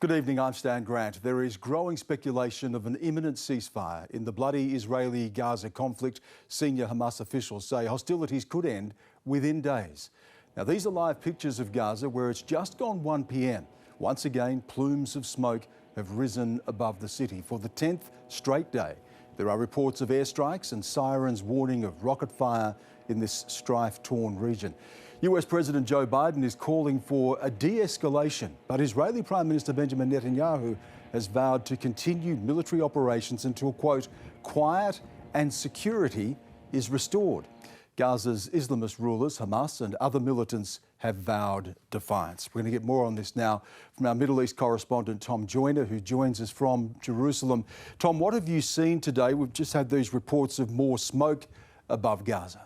Good evening, I'm Stan Grant. There is growing speculation of an imminent ceasefire in the bloody Israeli-Gaza conflict. Senior Hamas officials say hostilities could end within days. Now, these are live pictures of Gaza where it's just gone 1 p.m. Once again, plumes of smoke have risen above the city for the 10th straight day. There are reports of airstrikes and sirens warning of rocket fire in this strife-torn region. US President Joe Biden is calling for a de-escalation, but Israeli Prime Minister Benjamin Netanyahu has vowed to continue military operations until, quote, quiet and security is restored. Gaza's Islamist rulers, Hamas and other militants, have vowed defiance. We're going to get more on this now from our Middle East correspondent, Tom Joyner, who joins us from Jerusalem. Tom, what have you seen today? We've just had these reports of more smoke above Gaza.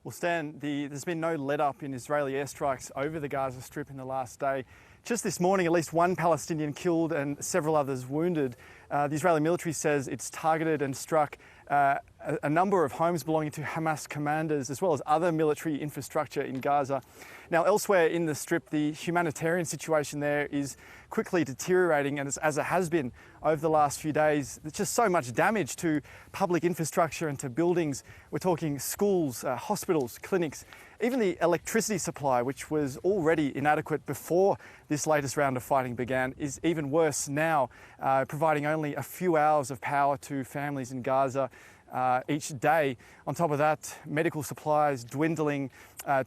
Well, Stan, there's been no let-up in Israeli airstrikes over the Gaza Strip in the last day. Just this morning, at least one Palestinian killed and several others wounded. The Israeli military says it's targeted and struck a number of homes belonging to Hamas commanders, as well as other military infrastructure in Gaza. Now, elsewhere in the Strip, the humanitarian situation there is quickly deteriorating, and as it has been over the last few days. There's just so much damage to public infrastructure and to buildings. We're talking schools, hospitals, clinics, even the electricity supply, which was already inadequate before this latest round of fighting began, is even worse now, providing only a few hours of power to families in Gaza each day. On top of that, medical supplies dwindling,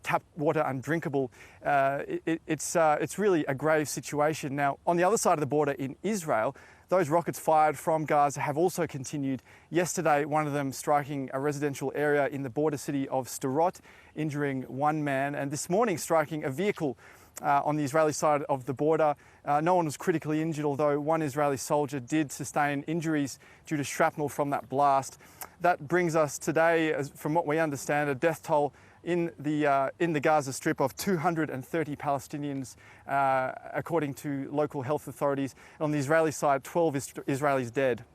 tap water undrinkable. It's really a grave situation. Now, on the other side of the border in Israel, those rockets fired from Gaza have also continued. Yesterday, one of them striking a residential area in the border city of Sderot, injuring one man, and this morning striking a vehicle on the Israeli side of the border. No one was critically injured, although one Israeli soldier did sustain injuries due to shrapnel from that blast. That brings us today, from what we understand, a death toll in the Gaza Strip of 230 Palestinians, according to local health authorities. On the Israeli side, 12 Israelis dead.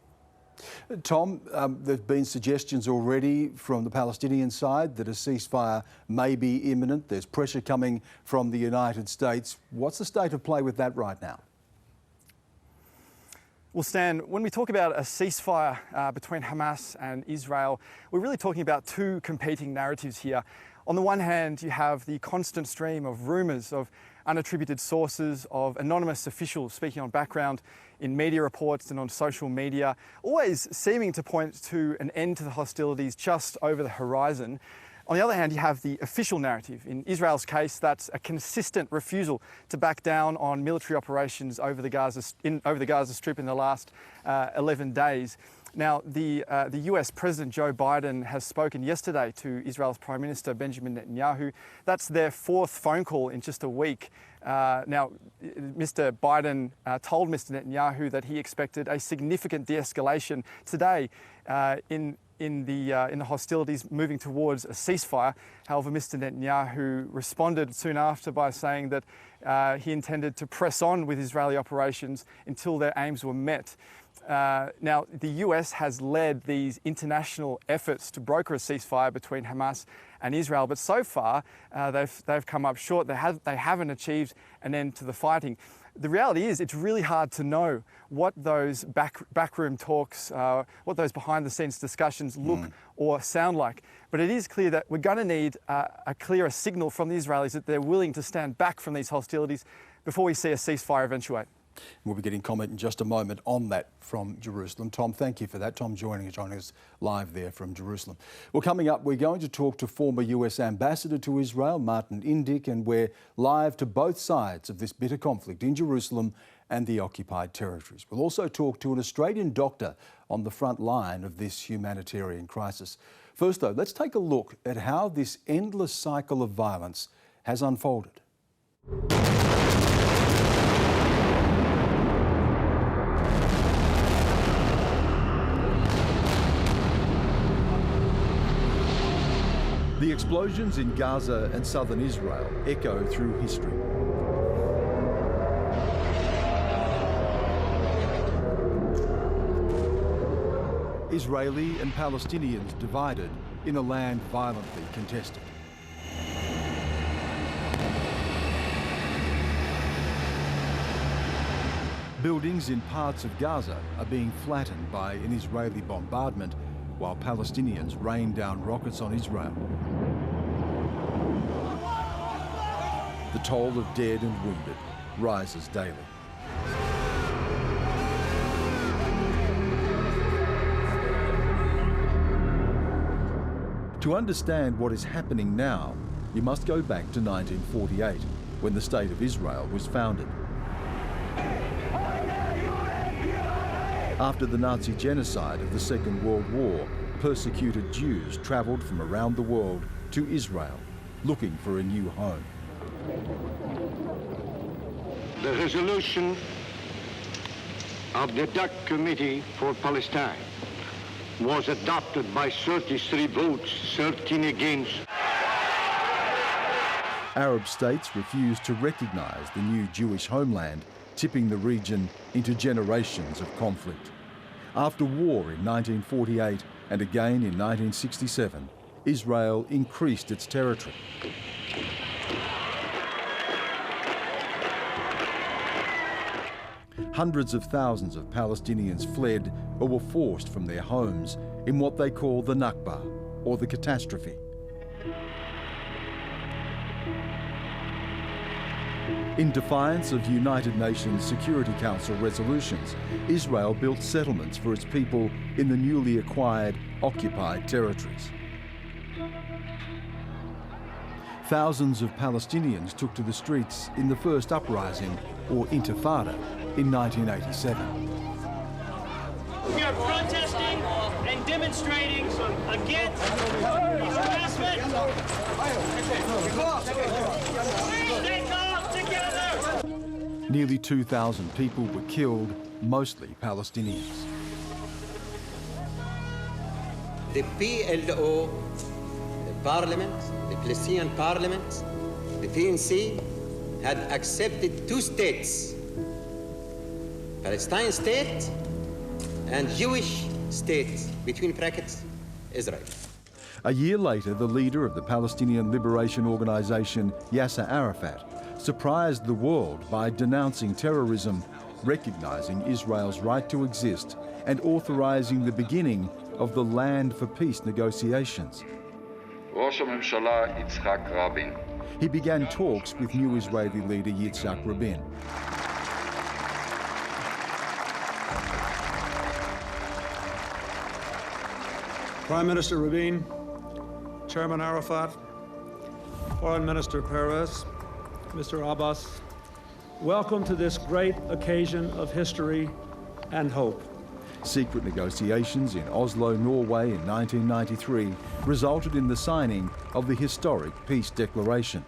Tom, there have been suggestions already from the Palestinian side that a ceasefire may be imminent. There's pressure coming from the United States. What's the state of play with that right now? Well, Stan, when we talk about a ceasefire between Hamas and Israel, we're really talking about two competing narratives here. On the one hand, you have the constant stream of rumours of unattributed sources, of anonymous officials speaking on background in media reports and on social media, always seeming to point to an end to the hostilities just over the horizon. On the other hand, you have the official narrative. In Israel's case, that's a consistent refusal to back down on military operations over the Gaza Strip in the last 11 days. Now, the US President Joe Biden has spoken yesterday to Israel's Prime Minister Benjamin Netanyahu. That's their fourth phone call in just a week. Now, Mr. Biden told Mr. Netanyahu that he expected a significant de-escalation today in the hostilities moving towards a ceasefire. However, Mr. Netanyahu responded soon after by saying that he intended to press on with Israeli operations until their aims were met. Now, the US has led these international efforts to broker a ceasefire between Hamas and Israel, but so far they've come up short. They haven't achieved an end to the fighting. The reality is it's really hard to know what those backroom talks, what those behind-the-scenes discussions look or sound like. But it is clear that we're going to need a clearer signal from the Israelis that they're willing to stand back from these hostilities before we see a ceasefire eventuate. We'll be getting comment in just a moment on that from Jerusalem. Tom, thank you for that. Tom joining us live there from Jerusalem. Well, coming up, we're going to talk to former US Ambassador to Israel, Martin Indyk, and we're live to both sides of this bitter conflict in Jerusalem and the occupied territories. We'll also talk to an Australian doctor on the front line of this humanitarian crisis. First, though, let's take a look at how this endless cycle of violence has unfolded. The explosions in Gaza and southern Israel echo through history. Israeli and Palestinians divided in a land violently contested. Buildings in parts of Gaza are being flattened by an Israeli bombardment, while Palestinians rain down rockets on Israel. The toll of dead and wounded rises daily. To understand what is happening now, you must go back to 1948, when the State of Israel was founded. After the Nazi genocide of the Second World War, persecuted Jews travelled from around the world to Israel, looking for a new home. The resolution of the DUC Committee for Palestine was adopted by 33 votes, 13 against. Arab states refused to recognise the new Jewish homeland, tipping the region into generations of conflict. After war in 1948 and again in 1967, Israel increased its territory. Hundreds of thousands of Palestinians fled or were forced from their homes in what they call the Nakba, or the catastrophe. In defiance of United Nations Security Council resolutions, Israel built settlements for its people in the newly acquired, occupied territories. Thousands of Palestinians took to the streets in the first uprising, or Intifada, in 1987. We are protesting and demonstrating against harassment. Take off together! Nearly 2,000 people were killed, mostly Palestinians. The PLO, the parliament, the Palestinian parliament, the PNC had accepted two states, Palestine state and Jewish state, between brackets, Israel. A year later, the leader of the Palestinian Liberation Organization, Yasser Arafat, surprised the world by denouncing terrorism, recognizing Israel's right to exist, and authorizing the beginning of the Land for Peace negotiations. ראש הממשלה יצחק רבין. He began talks with new Israeli leader Yitzhak Rabin. Prime Minister Rabin, Chairman Arafat, Foreign Minister Peres, Mr. Abbas, welcome to this great occasion of history and hope. Secret negotiations in Oslo, Norway in 1993 resulted in the signing of the historic peace declaration.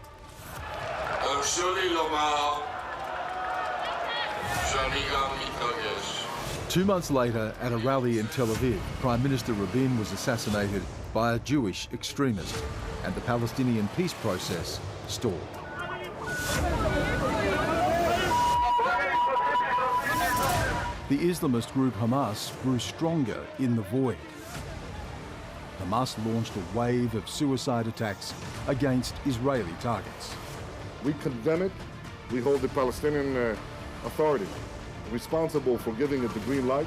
2 months later, at a rally in Tel Aviv, Prime Minister Rabin was assassinated by a Jewish extremist, and the Palestinian peace process stalled. The Islamist group Hamas grew stronger in the void. Hamas launched a wave of suicide attacks against Israeli targets. We condemn it. We hold the Palestinian Authority responsible for giving it the green light.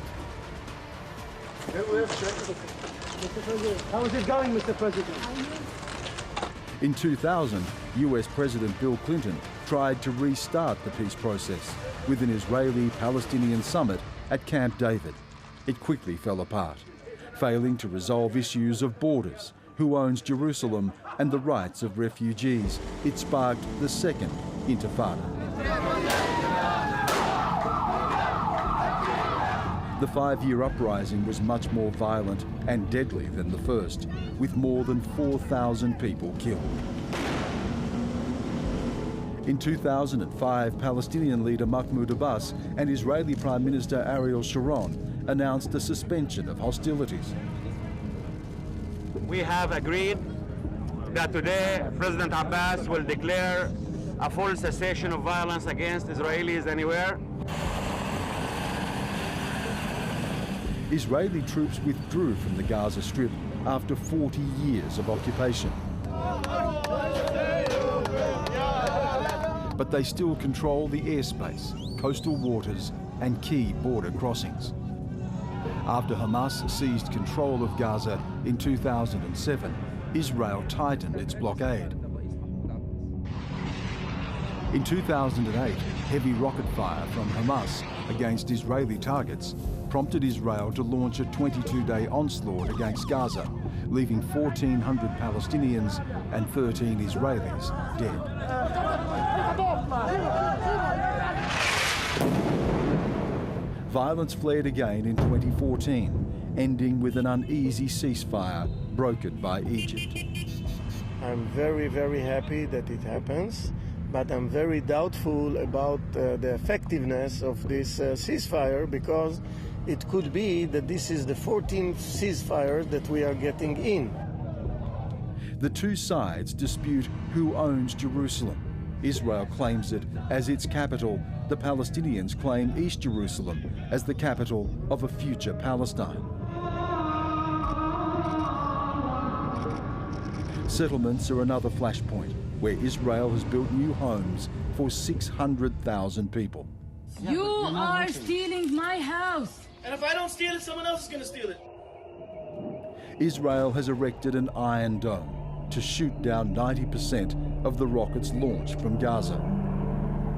How is it going, Mr. President? In 2000, US President Bill Clinton tried to restart the peace process with an Israeli-Palestinian summit at Camp David. It quickly fell apart, failing to resolve issues of borders, who owns Jerusalem, and the rights of refugees. It sparked the second Intifada. The 5-year uprising was much more violent and deadly than the first, with more than 4,000 people killed. In 2005, Palestinian leader Mahmoud Abbas and Israeli Prime Minister Ariel Sharon announced a suspension of hostilities. We have agreed that today President Abbas will declare a full cessation of violence against Israelis anywhere. Israeli troops withdrew from the Gaza Strip after 40 years of occupation. But they still control the airspace, coastal waters, and key border crossings. After Hamas seized control of Gaza in 2007, Israel tightened its blockade. In 2008, heavy rocket fire from Hamas against Israeli targets prompted Israel to launch a 22-day onslaught against Gaza, leaving 1,400 Palestinians and 13 Israelis dead. Violence flared again in 2014, ending with an uneasy ceasefire brokered by Egypt. I'm very, very happy that it happens, but I'm very doubtful about the effectiveness of this ceasefire, because it could be that this is the 14th ceasefire that we are getting in. The two sides dispute who owns Jerusalem. Israel claims it as its capital. The Palestinians claim East Jerusalem as the capital of a future Palestine. Settlements are another flashpoint, where Israel has built new homes for 600,000 people. You are stealing my house. And if I don't steal it, someone else is going to steal it. Israel has erected an Iron Dome to shoot down 90% of the rockets launched from Gaza.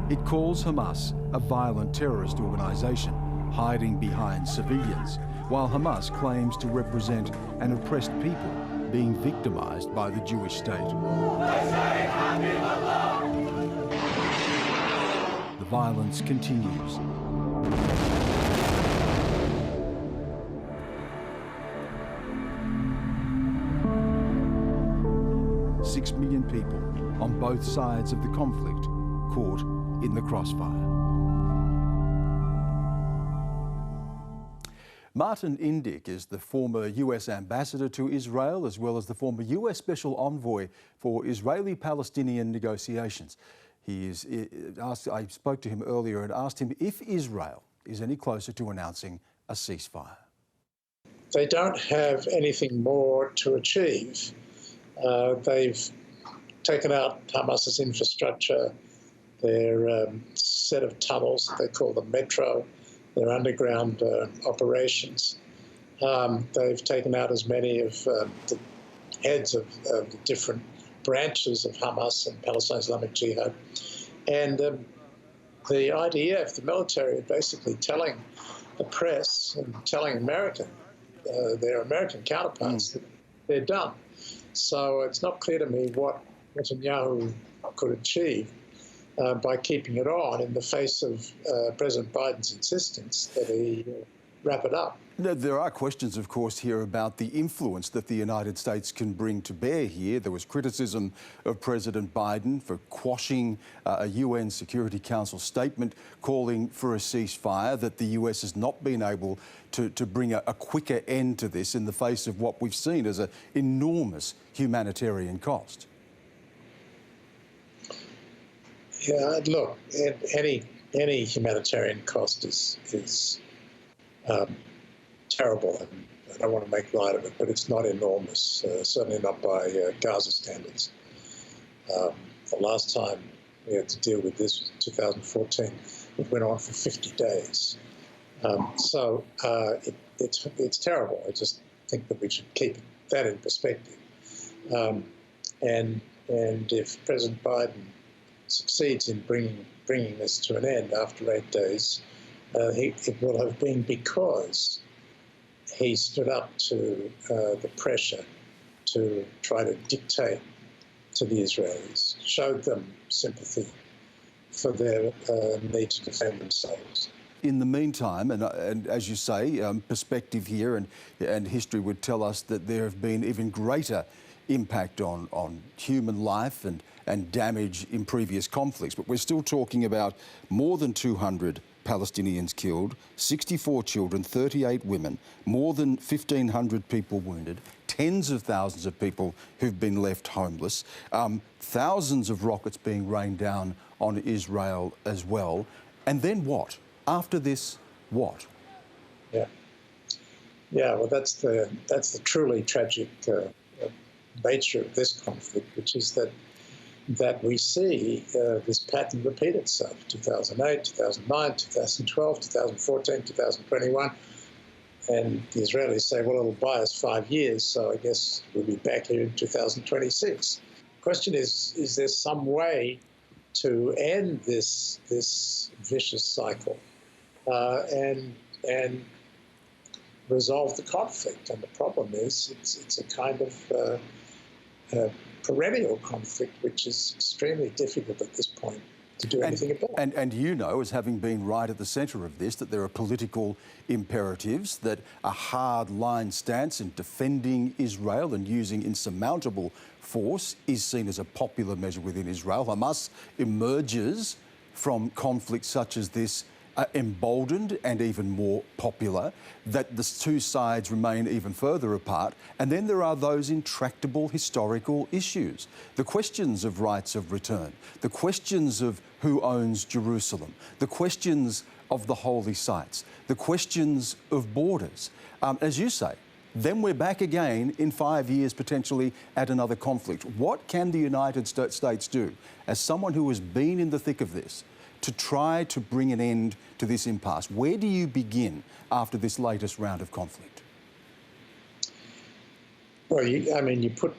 It calls Hamas a violent terrorist organisation, hiding behind civilians, while Hamas claims to represent an oppressed people being victimised by the Jewish state. The violence continues. Six million people on both sides of the conflict caught in the crossfire. Martin Indyk is the former US ambassador to Israel, as well as the former US special envoy for Israeli-Palestinian negotiations. I spoke to him earlier and asked him if Israel is any closer to announcing a ceasefire. They don't have anything more to achieve. They've taken out Hamas's infrastructure, their set of tunnels, they call them metro, their underground operations. They've taken out as many of the heads of the different branches of Hamas and Palestine Islamic Jihad. And the IDF, the military, are basically telling the press and telling America, their American counterparts, that they're done. So it's not clear to me what Netanyahu could achieve by keeping it on in the face of President Biden's insistence that he wrap it up. There are questions, of course, here about the influence that the United States can bring to bear here. There was criticism of President Biden for quashing a UN Security Council statement calling for a ceasefire, that the US has not been able to bring a quicker end to this in the face of what we've seen as an enormous humanitarian cost. Yeah, look, any humanitarian cost is terrible, and I don't want to make light of it, but it's not enormous, certainly not by Gaza standards. The last time we had to deal with this was in 2014. It went on for 50 days. So it's terrible. I just think that we should keep that in perspective. And if President Biden succeeds in bringing this to an end after 8 days, it will have been because he stood up to the pressure to try to dictate to the Israelis, showed them sympathy for their need to defend themselves. In the meantime, and as you say, perspective here and history would tell us that there have been even greater impact on human life and damage in previous conflicts. But we're still talking about more than 200 Palestinians killed, 64 children, 38 women, more than 1,500 people wounded, tens of thousands of people who've been left homeless, thousands of rockets being rained down on Israel as well. And then what? After this, what? Yeah, well, that's the truly tragic nature of this conflict, which is that that we see this pattern repeat itself. 2008, 2009, 2012, 2014, 2021. And the Israelis say, well, it'll buy us 5 years, so I guess we'll be back here in 2026. The question is there some way to end this vicious cycle and resolve the conflict? And the problem is it's a kind of perennial conflict, which is extremely difficult at this point to do anything about. And you know, as having been right at the centre of this, that there are political imperatives, that a hard-line stance in defending Israel and using insurmountable force is seen as a popular measure within Israel. Hamas emerges from conflicts such as this emboldened and even more popular, that the two sides remain even further apart. And then there are those intractable historical issues, the questions of rights of return, the questions of who owns Jerusalem, the questions of the holy sites, the questions of borders. As you say, then we're back again in 5 years potentially at another conflict. What can the United States do, as someone who has been in the thick of this, to try to bring an end to this impasse? Where do you begin after this latest round of conflict? Well, you put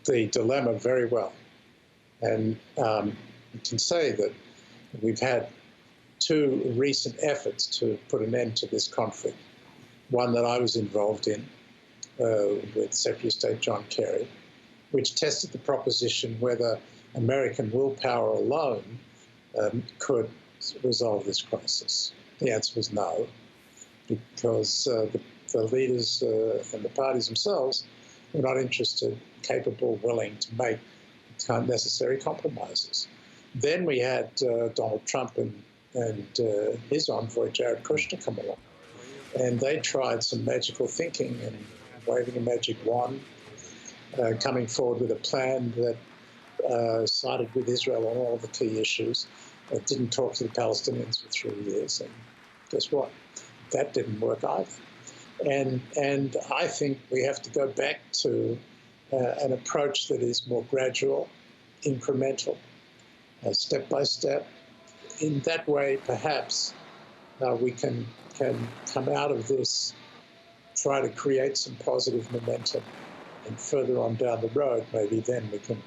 the dilemma very well. And you can say that we've had two recent efforts to put an end to this conflict. One that I was involved in with Secretary of State John Kerry, which tested the proposition whether American willpower alone could resolve this crisis. The answer was no, because the leaders and the parties themselves were not interested, capable, willing to make necessary compromises. Then we had Donald Trump and his envoy, Jared Kushner, come along. And they tried some magical thinking and waving a magic wand, coming forward with a plan that sided with Israel on all the key issues. Didn't talk to the Palestinians for 3 years, and guess what? That didn't work either. And I think we have to go back to an approach that is more gradual, incremental, step by step. In that way, perhaps we can come out of this, try to create some positive momentum, and further on down the road, maybe then we can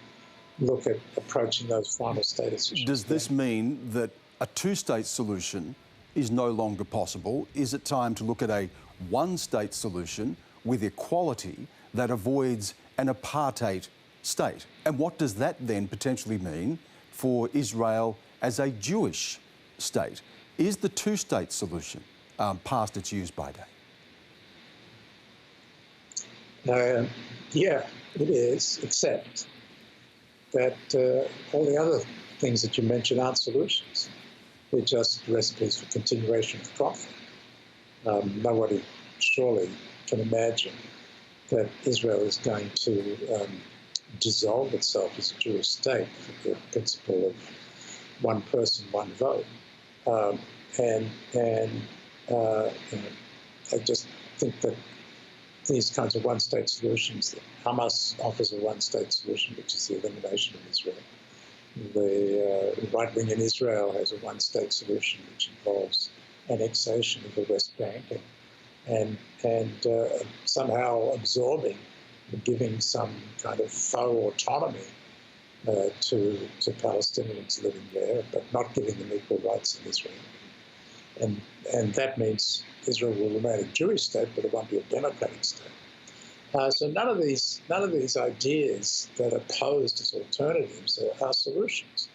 look at approaching those final status issues. Does this mean that a two-state solution is no longer possible? Is it time to look at a one-state solution with equality that avoids an apartheid state? And what does that then potentially mean for Israel as a Jewish state? Is the two-state solution past its use-by date? Yeah, it is, except that all the other things that you mentioned aren't solutions. They're just recipes for continuation of conflict. Nobody surely can imagine that Israel is going to dissolve itself as a Jewish state for the principle of one person, one vote. I just think that these kinds of one-state solutions, that Hamas offers a one-state solution, which is the elimination of Israel. The right wing in Israel has a one-state solution, which involves annexation of the West Bank and somehow absorbing, giving some kind of faux autonomy to Palestinians living there, but not giving them equal rights in Israel. And that means Israel will remain a Jewish state, but it won't be a democratic state. So none of these ideas that are posed as alternatives are solutions.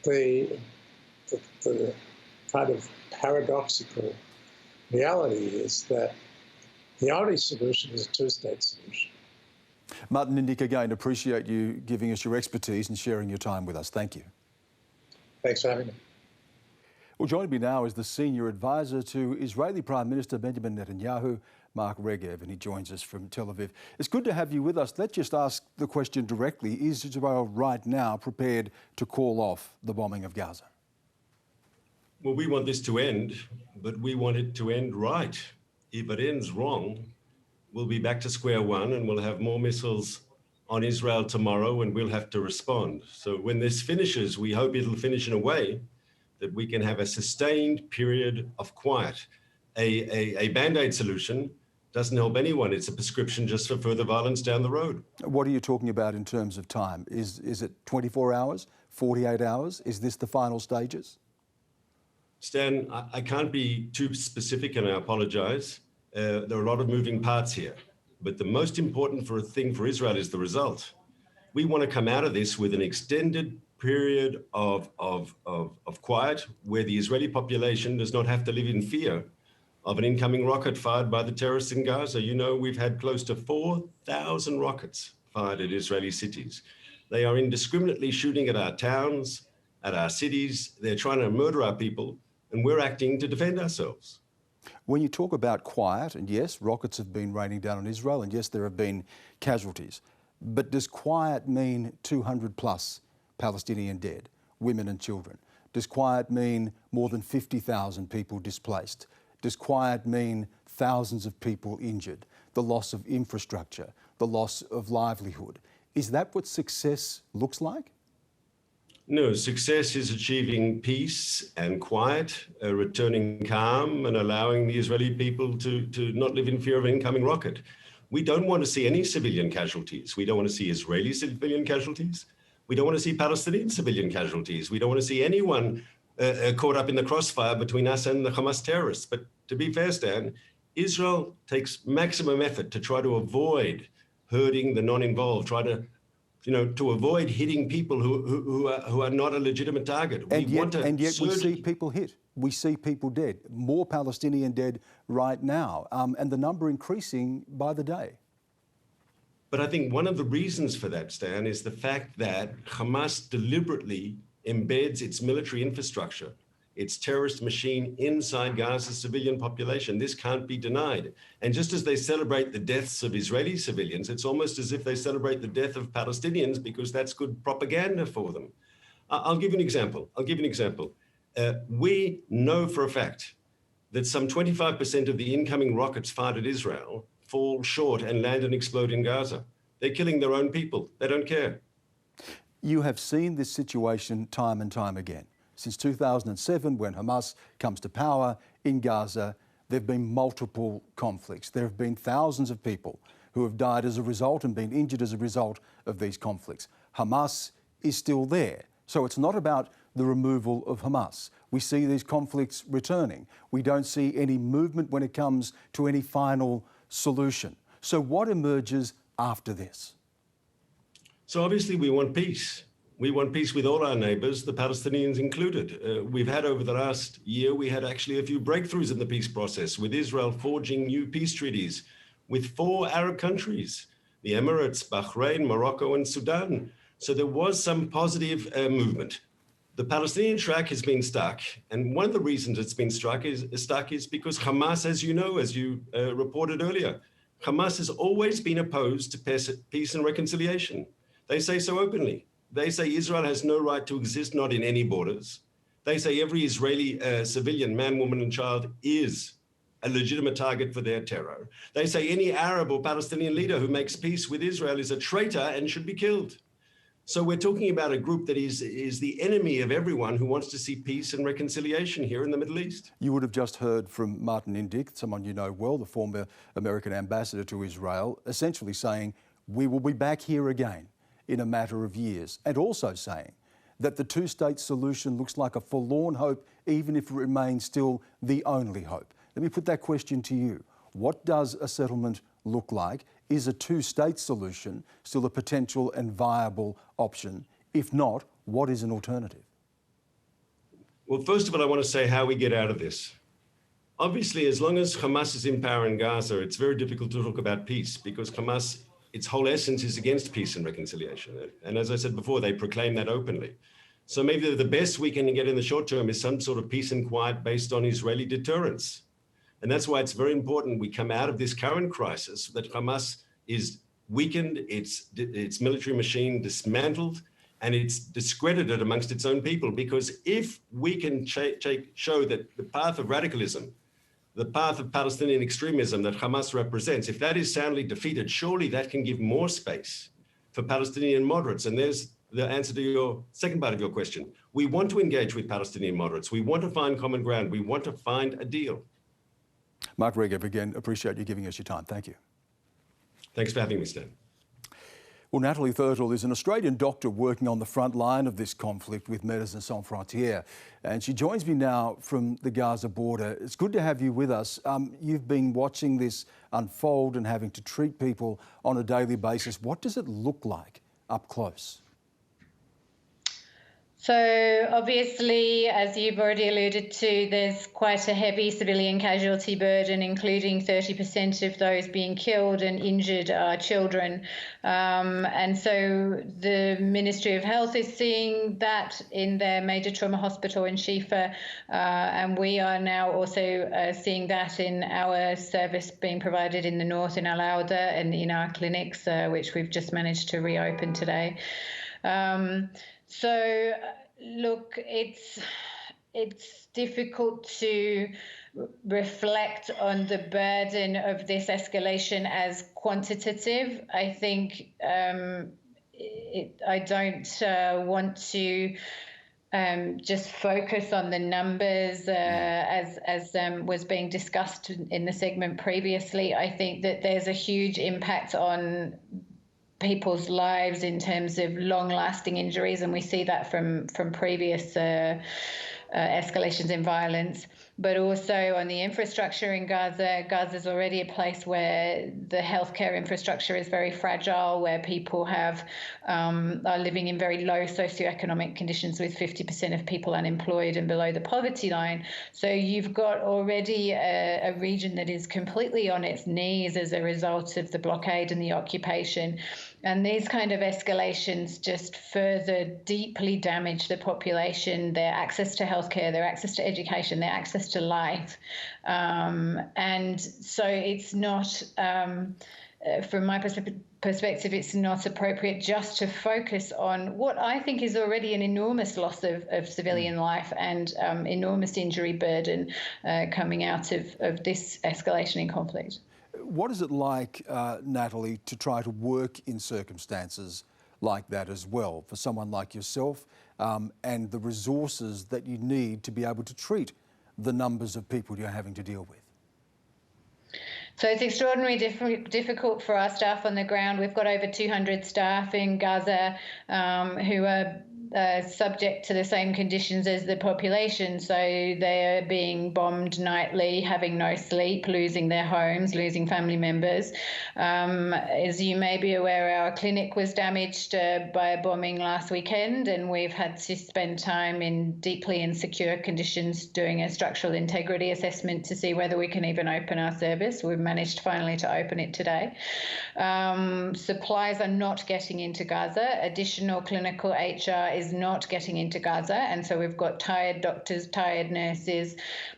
The kind of paradoxical reality is that the only solution is a two-state solution. Martin Indyk, again, appreciate you giving us your expertise and sharing your time with us. Thank you. Thanks for having me. Well, joining me now is the senior advisor to Israeli Prime Minister Benjamin Netanyahu, Mark Regev, and he joins us from Tel Aviv. It's good to have you with us. Let's just ask the question directly. Is Israel right now prepared to call off the bombing of Gaza? Well, we want this to end, but we want it to end right. If it ends wrong, we'll be back to square one and we'll have more missiles on Israel tomorrow, and we'll have to respond. So when this finishes, we hope it'll finish in a way that we can have a sustained period of quiet. A Band-Aid solution doesn't help anyone. It's a prescription just for further violence down the road. What are you talking about in terms of time? Is it 24 hours, 48 hours? Is this the final stages? Stan, I can't be too specific, and I apologize. There are a lot of moving parts here, but the most important thing for Israel is the result. We want to come out of this with an extended period of quiet where the Israeli population does not have to live in fear of an incoming rocket fired by the terrorists in Gaza. You know, we've had close to 4,000 rockets fired at Israeli cities. They are indiscriminately shooting at our towns, at our cities. They're trying to murder our people, and we're acting to defend ourselves. When you talk about quiet, and yes, rockets have been raining down on Israel, and yes, there have been casualties, but does quiet mean 200 plus Palestinian dead, women and children? Does quiet mean more than 50,000 people displaced? Does quiet mean thousands of people injured, the loss of infrastructure, the loss of livelihood? Is that what success looks like? No, success is achieving peace and quiet, returning calm, and allowing the Israeli people to not live in fear of an incoming rocket. We don't want to see any civilian casualties. We don't want to see Israeli civilian casualties. We don't want to see Palestinian civilian casualties. We don't want to see anyone caught up in the crossfire between us and the Hamas terrorists. But to be fair, Stan, Israel takes maximum effort to try to avoid hurting the non-involved, try to avoid hitting people who are not a legitimate target. And yet we see people hit. We see people dead. More Palestinian dead right now, and the number increasing by the day. But I think one of the reasons for that, Stan, is the fact that Hamas deliberately embeds its military infrastructure, its terrorist machine inside Gaza's civilian population. This can't be denied. And just as they celebrate the deaths of Israeli civilians, it's almost as if they celebrate the death of Palestinians because that's good propaganda for them. I'll give you an example. We know for a fact that some 25% of the incoming rockets fired at Israel fall short and land and explode in Gaza. They're killing their own people. They don't care. You have seen this situation time and time again. Since 2007, when Hamas comes to power in Gaza, there have been multiple conflicts. There have been thousands of people who have died as a result and been injured as a result of these conflicts. Hamas is still there. So it's not about the removal of Hamas. We see these conflicts returning. We don't see any movement when it comes to any final solution. So what emerges after this? So obviously we want peace. We want peace with all our neighbors, the Palestinians included. We've had over the last year, we had actually a few breakthroughs in the peace process, with Israel forging new peace treaties with 4 Arab countries, the Emirates, Bahrain, Morocco, and Sudan. So there was some positive movement. The Palestinian track has been stuck, and one of the reasons it's been stuck is because Hamas, as you know, as you reported earlier, Hamas has always been opposed to peace and reconciliation. They say so openly. They say Israel has no right to exist, not in any borders. They say every Israeli civilian, man, woman, and child is a legitimate target for their terror. They say any Arab or Palestinian leader who makes peace with Israel is a traitor and should be killed. So we're talking about a group that is the enemy of everyone who wants to see peace and reconciliation here in the Middle East. You would have just heard from Martin Indyk, someone you know well, the former American ambassador to Israel, essentially saying, we will be back here again in a matter of years, and also saying that the two-state solution looks like a forlorn hope, even if it remains still the only hope. Let me put that question to you. What does a settlement look like? Is a two-state solution still a potential and viable option? If not, what is an alternative? Well, first of all, I want to say how we get out of this. Obviously, as long as Hamas is in power in Gaza, it's very difficult to talk about peace because Hamas, its whole essence is against peace and reconciliation. And as I said before, they proclaim that openly. So maybe the best we can get in the short term is some sort of peace and quiet based on Israeli deterrence. And that's why it's very important we come out of this current crisis, that Hamas is weakened, its military machine dismantled, and it's discredited amongst its own people. Because if we can show that the path of radicalism, the path of Palestinian extremism that Hamas represents, if that is soundly defeated, surely that can give more space for Palestinian moderates. And there's the answer to your second part of your question. We want to engage with Palestinian moderates. We want to find common ground. We want to find a deal. Mark Regev, again, appreciate you giving us your time. Thank you. Thanks for having me, Stan. Well, Natalie Thurtle is an Australian doctor working on the front line of this conflict with Médecins Sans Frontières, and she joins me now from the Gaza border. It's good to have you with us. You've been watching this unfold and having to treat people on a daily basis. What does it look like up close? So obviously, as you've already alluded to, there's quite a heavy civilian casualty burden, including 30% of those being killed and injured are children. And so the Ministry of Health is seeing that in their major trauma hospital in Shifa. And we are now also seeing that in our service being provided in the north in Al Auda and in our clinics, which we've just managed to reopen today. So, look, it's difficult to reflect on the burden of this escalation as quantitative. I think I don't want to just focus on the numbers as was being discussed in the segment previously. I think that there's a huge impact on people's lives in terms of long-lasting injuries, and we see that from previous escalations in violence. But also on the infrastructure in Gaza, Gaza's already a place where the healthcare infrastructure is very fragile, where people are living in very low socioeconomic conditions, with 50% of people unemployed and below the poverty line. So you've got already a region that is completely on its knees as a result of the blockade and the occupation. And these kind of escalations just further deeply damage the population, their access to healthcare, their access to education, their access to life. And so it's not, from my perspective, it's not appropriate just to focus on what I think is already an enormous loss of civilian life and enormous injury burden coming out of this escalation in conflict. What is it like, Natalie, to try to work in circumstances like that as well, for someone like yourself, and the resources that you need to be able to treat the numbers of people you're having to deal with? So it's extraordinarily difficult for our staff on the ground. We've got over 200 staff in Gaza who are subject to the same conditions as the population. So they are being bombed nightly, having no sleep, losing their homes, losing family members. As you may be aware, our clinic was damaged by a bombing last weekend, and we've had to spend time in deeply insecure conditions doing a structural integrity assessment to see whether we can even open our service. We've managed finally to open it today. Supplies are not getting into Gaza. Additional clinical HR is not getting into Gaza, and so we've got tired doctors, tired nurses,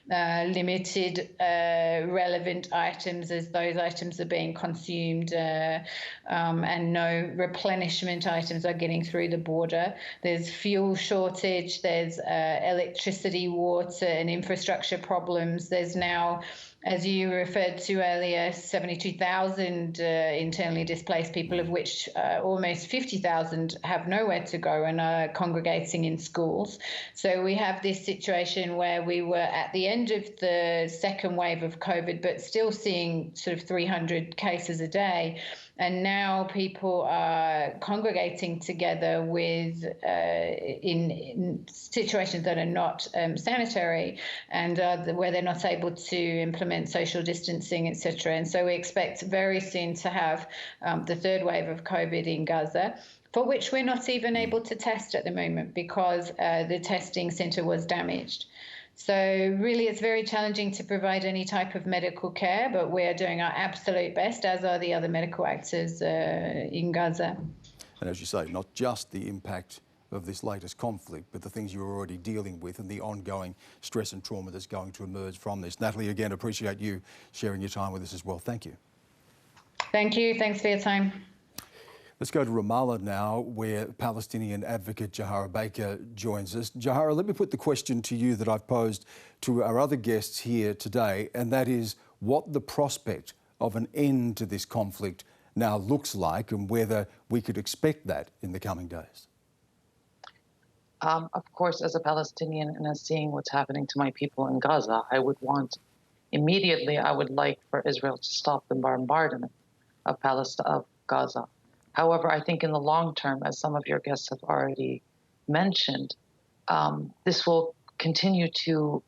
limited relevant items as those items are being consumed, and no replenishment items are getting through the border. There's fuel shortage, there's electricity, water and infrastructure problems. There's now, as you referred to earlier, 72,000 internally displaced people, of which almost 50,000 have nowhere to go and are congregating in schools. So we have this situation where we were at the end of the second wave of COVID, but still seeing sort of 300 cases a day. And now people are congregating together with in situations that are not sanitary, and where they're not able to implement social distancing, etc. And so we expect very soon to have the third wave of COVID in Gaza, for which we're not even able to test at the moment because the testing centre was damaged. So really, it's very challenging to provide any type of medical care, but we are doing our absolute best, as are the other medical actors in Gaza. And as you say, not just the impact of this latest conflict, but the things you're already dealing with and the ongoing stress and trauma that's going to emerge from this. Natalie, again, appreciate you sharing your time with us as well. Thank you. Thank you. Thanks for your time. Let's go to Ramallah now, where Palestinian advocate Jahara Baker joins us. Jahara, let me put the question to you that I've posed to our other guests here today, and that is what the prospect of an end to this conflict now looks like and whether we could expect that in the coming days. Of course, as a Palestinian and as seeing what's happening to my people in Gaza, I would like for Israel to stop the bombardment of Gaza. However, I think in the long term, as some of your guests have already mentioned, this will continue to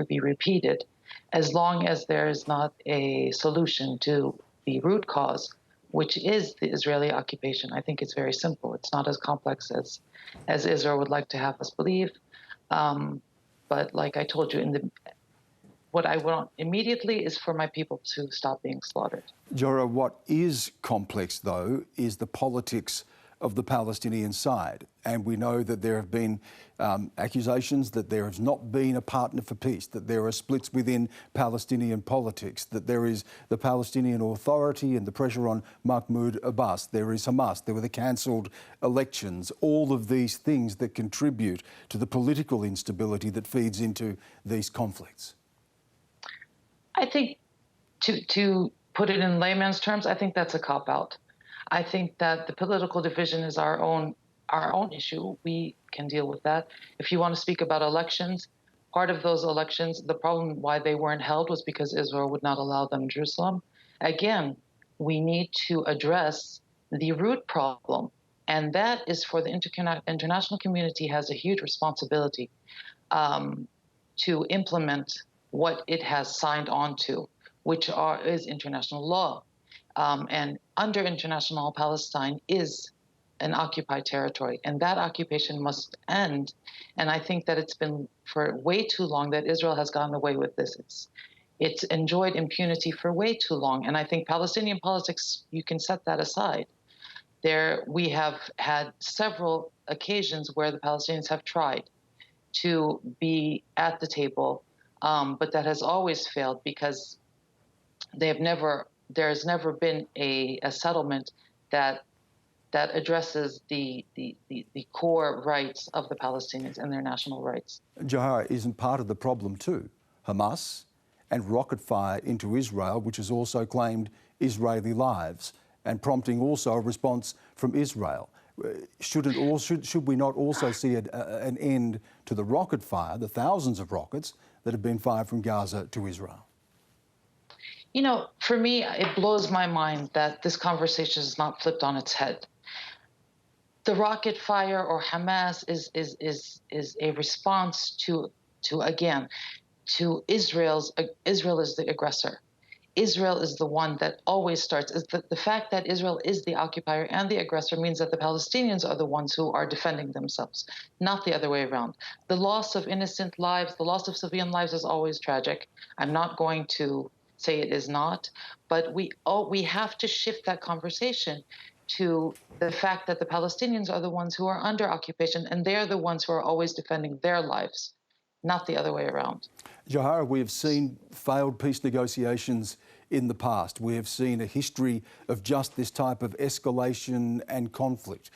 be repeated as long as there is not a solution to the root cause, which is the Israeli occupation. I think it's very simple. It's not as complex as Israel would like to have us believe. But like I told you, what I want immediately is for my people to stop being slaughtered. Johara, what is complex, though, is the politics of the Palestinian side. And we know that there have been accusations that there has not been a partner for peace, that there are splits within Palestinian politics, that there is the Palestinian Authority and the pressure on Mahmoud Abbas, there is Hamas, there were the cancelled elections, all of these things that contribute to the political instability that feeds into these conflicts. I think to put it in layman's terms, I think that's a cop-out. I think that the political division is our own issue. We can deal with that. If you want to speak about elections, part of those elections, the problem why they weren't held was because Israel would not allow them in Jerusalem. Again, we need to address the root problem, and that is for the international community has a huge responsibility to implement what it has signed on to, which is international law. And under international law, Palestine is an occupied territory, and that occupation must end. And I think that it's been for way too long that Israel has gotten away with this. It's enjoyed impunity for way too long. And I think Palestinian politics, you can set that aside. We have had several occasions where the Palestinians have tried to be at the table, but that has always failed because there has never been a settlement that addresses the core rights of the Palestinians and their national rights. Johara, isn't part of the problem too Hamas and rocket fire into Israel, which has also claimed Israeli lives and prompting also a response from Israel? Should we not also see an end to the rocket fire, the thousands of rockets that have been fired from Gaza to Israel? You know, for me, it blows my mind that this conversation is not flipped on its head. The rocket fire or Hamas is a response to Israel is the aggressor. Israel is the one that always starts. The fact that Israel is the occupier and the aggressor means that the Palestinians are the ones who are defending themselves, not the other way around. The loss of innocent lives, the loss of civilian lives is always tragic. I'm not going to say it is not, but we have to shift that conversation to the fact that the Palestinians are the ones who are under occupation, and they're the ones who are always defending their lives, not the other way around. Johara, we have seen failed peace negotiations in the past. We have seen a history of just this type of escalation and conflict.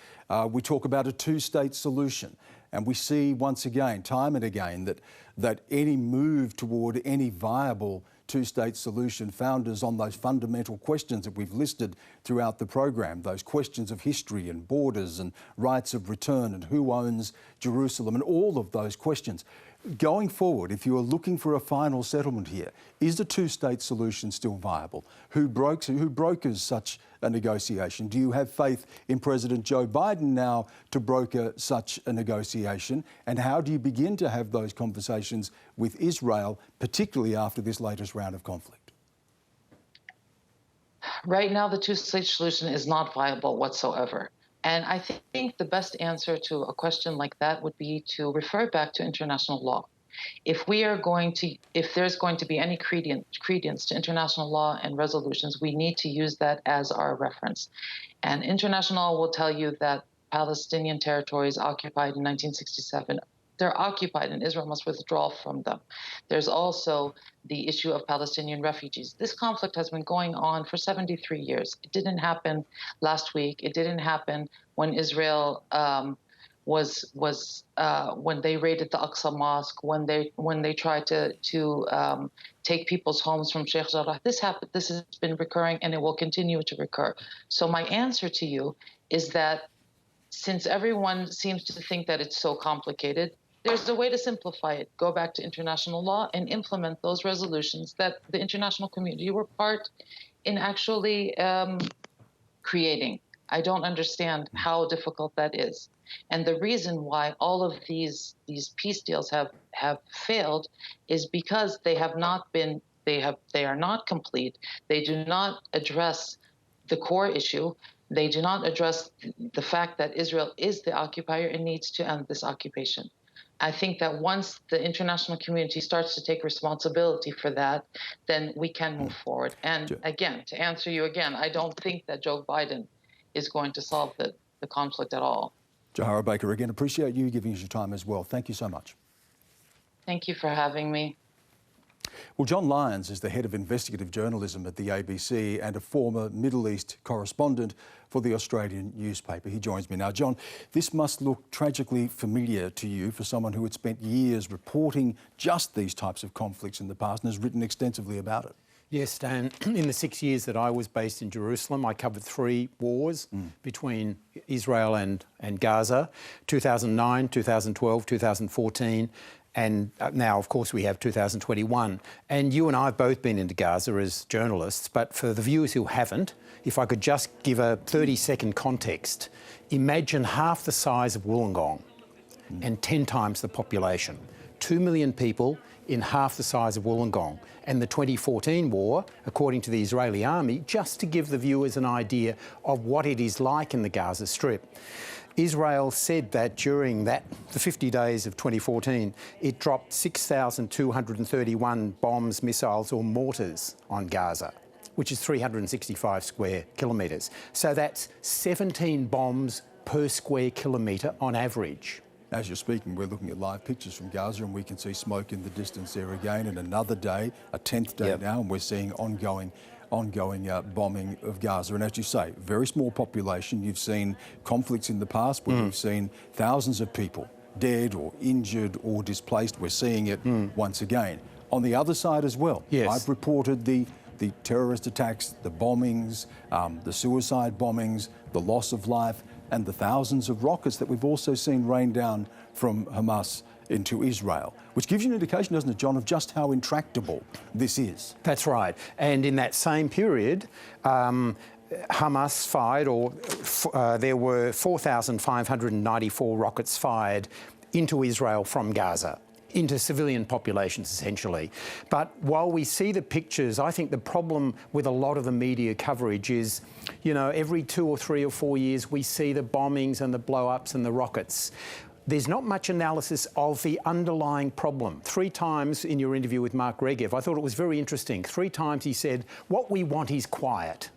We talk about a two-state solution, and we see once again, time and again, that any move toward any viable two-state solution founders on those fundamental questions that we've listed throughout the program, those questions of history and borders and rights of return and who owns Jerusalem and all of those questions. Going forward, if you are looking for a final settlement here, is the two-state solution still viable? Who brokers such a negotiation? Do you have faith in President Joe Biden now to broker such a negotiation? And how do you begin to have those conversations with Israel, particularly after this latest round of conflict? Right now, the two-state solution is not viable whatsoever. And I think the best answer to a question like that would be to refer back to international law. If there's going to be any credence to international law and resolutions, we need to use that as our reference. And international law will tell you that Palestinian territories occupied in 1967, they're occupied and Israel must withdraw from them. There's also the issue of Palestinian refugees. This conflict has been going on for 73 years. It didn't happen last week. It didn't happen when Israel was when they raided the Aqsa Mosque, when they tried to take people's homes from Sheikh Jarrah. This has been recurring, and it will continue to recur. So my answer to you is that since everyone seems to think that it's so complicated, there's a way to simplify it. Go back to international law and implement those resolutions that the international community were part in actually creating. I don't understand how difficult that is. And the reason why all of these peace deals have failed is because they are not complete. They do not address the core issue. They do not address the fact that Israel is the occupier and needs to end this occupation. I think that once the international community starts to take responsibility for that, then we can move forward. And again, to answer you again, I don't think that Joe Biden is going to solve the conflict at all. Jahara Baker, again, appreciate you giving us your time as well. Thank you so much. Thank you for having me. Well, John Lyons is the head of investigative journalism at the ABC and a former Middle East correspondent for the Australian newspaper. He joins me now. John, this must look tragically familiar to you for someone who had spent years reporting just these types of conflicts in the past and has written extensively about it. Yes, Dan. In the 6 years that I was based in Jerusalem, I covered 3 wars between Israel and Gaza, 2009, 2012, 2014, and now, of course, we have 2021. And you and I have both been into Gaza as journalists, but for the viewers who haven't, if I could just give a 30-second context, imagine half the size of Wollongong and 10 times the population. 2 million people in half the size of Wollongong. And the 2014 war, according to the Israeli army, just to give the viewers an idea of what it is like in the Gaza Strip. Israel said that during the 50 days of 2014, it dropped 6,231 bombs, missiles or mortars on Gaza, which is 365 square kilometres. So that's 17 bombs per square kilometre on average. As you're speaking, we're looking at live pictures from Gaza and we can see smoke in the distance there again. And another day, a 10th day now, and we're seeing ongoing bombing of Gaza. And as you say, very small population. You've seen conflicts in the past where we've seen thousands of people dead or injured or displaced. We're seeing it once again. On the other side as well, I've reported the terrorist attacks, the bombings, the suicide bombings, the loss of life, and the thousands of rockets that we've also seen rain down from Hamas into Israel, which gives you an indication, doesn't it, John, of just how intractable this is. That's right. And in that same period, Hamas fired, there were 4,594 rockets fired into Israel from Gaza, into civilian populations, essentially. But while we see the pictures, I think the problem with a lot of the media coverage is, you know, every 2 or 3 or 4 years, we see the bombings and the blow-ups and the rockets. There's not much analysis of the underlying problem. 3 times in your interview with Mark Regev, I thought it was very interesting. 3 times he said, what we want is quiet.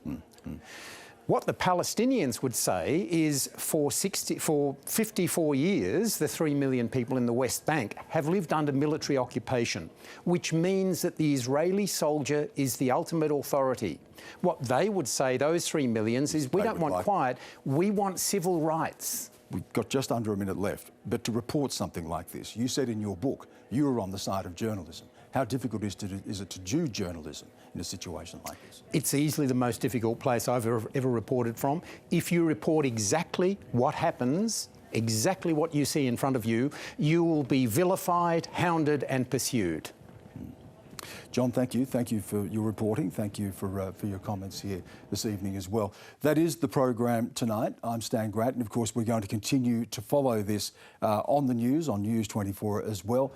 What the Palestinians would say is for 54 years, the 3 million people in the West Bank have lived under military occupation, which means that the Israeli soldier is the ultimate authority. What they would say, those 3 millions, is we don't want quiet, we want civil rights. We've got just under a minute left, but to report something like this, you said in your book you were on the side of journalism. How difficult is it to do journalism in a situation like this? It's easily the most difficult place I've ever reported from. If you report exactly what happens, exactly what you see in front of you, you will be vilified, hounded and pursued. John, thank you. Thank you for your reporting. Thank you for your comments here this evening as well. That is the program tonight. I'm Stan Grant, and of course we're going to continue to follow this on the news, on News 24 as well.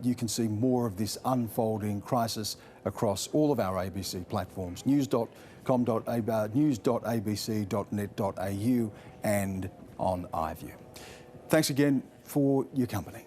You can see more of this unfolding crisis across all of our ABC platforms, news.com.au, news.abc.net.au and on iView. Thanks again for your company.